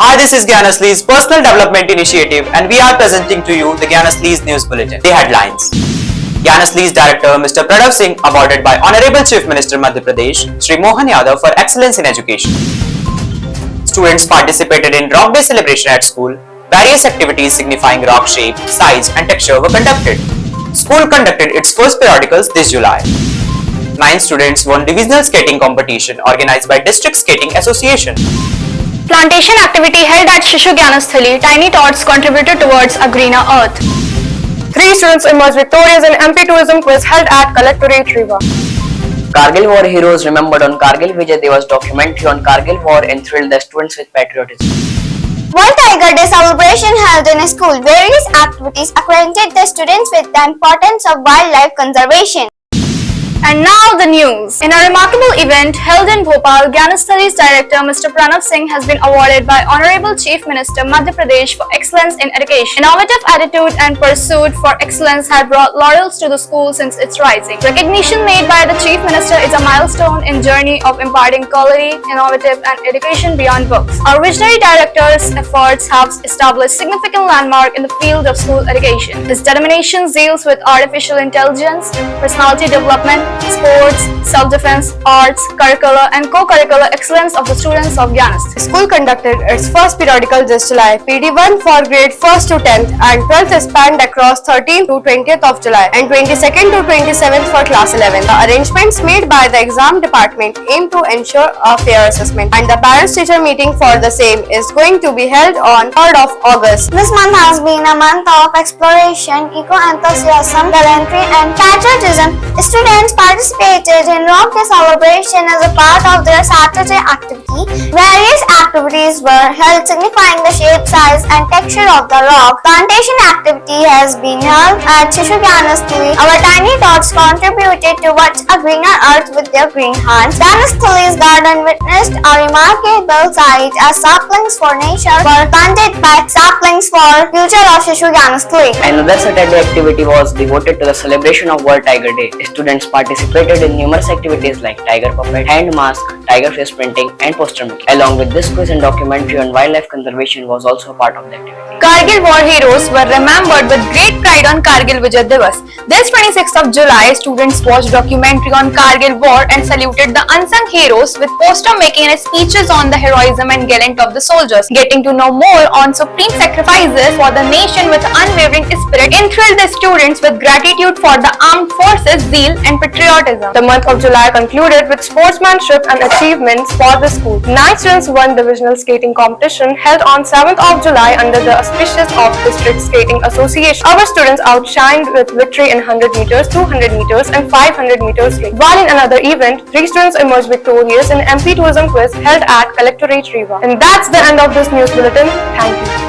Hi, this is Gyanaslee's Personal Development Initiative and we are presenting to you the Gyanaslee's News Bulletin. The headlines. Gyanaslee's Director Mr. Pranav Singh awarded by Honorable Chief Minister Madhya Pradesh Shri Mohan Yadav for excellence in education. Students participated in Rock Day celebration at school. Various activities signifying rock shape, size and texture were conducted. School conducted its first periodicals this July. 9 students won divisional skating competition organized by District Skating Association. Plantation activity held at Shishu Gyanasthali, tiny tots contributed towards a greener earth. 3 students emerged victorious in MP Tourism quiz held at Collectorate Rewa. Kargil War heroes remembered on Kargil Vijay Diwas documentary on Kargil War enthralled the students with patriotism. World Tiger Day celebration held in a school. Various activities acquainted the students with the importance of wildlife conservation. And now the news. In a remarkable event held in Bhopal, Gyanasthali's director Mr. Pranav Singh has been awarded by Honorable Chief Minister Madhya Pradesh for excellence in education. Innovative attitude and pursuit for excellence had brought laurels to the school since its rising. Recognition made by the Chief Minister is a milestone in journey of imparting quality, innovative and education beyond books. Our visionary director's efforts have established significant landmark in the field of school education. His determination deals with artificial intelligence, personality development, sports, self-defense, arts, curricular and co-curricular excellence of the students of Gyanasthali. The school conducted its first periodical this July. PD1 for grade 1st to 10th and 12th spanned across 13th to 20th of July and 22nd to 27th for class 11. The arrangements made by the exam department aim to ensure a fair assessment and the parents-teacher meeting for the same is going to be held on 3rd of August. This month has been a month of exploration, eco-enthusiasm, gallantry and patriotism. Students participated in Rock Day celebration as a part of their Saturday activity. Various activities were held signifying the shape, size and texture of the rock. Plantation activity has been held at Shishu Gyanasthali. Our tiny tots contributed towards a greener earth with their green hands. Gyanasthali's garden witnessed a remarkable sight as saplings for nature were planted by saplings for future of Shishu Gyanasthali. Another Saturday activity was devoted to the celebration of World Tiger Day. Students participated in numerous activities like tiger puppet, hand mask, tiger face printing and poster making. Along with this quiz and documentary on wildlife conservation was also a part of the activity. Kargil War heroes were remembered with great pride on Kargil Vijay Diwas. This 26th of July, students watched documentary on Kargil War and saluted the unsung heroes with poster making and speeches on the heroism and gallant of the soldiers. Getting to know more on supreme sacrifices for the nation with unwavering spirit enthralled the students with gratitude for the armed forces, zeal and patriotism. The month of July concluded with sportsmanship and achievements for the school. 9 students won divisional skating competition held on 7th of July under the auspices of District Skating Association. Our students outshined with victory in 100 meters, 200 meters and 500 meters race. While in another event, 3 students emerged victorious in MP Tourism quiz held at Collectorate Rewa. And that's the end of this news bulletin. Thank you.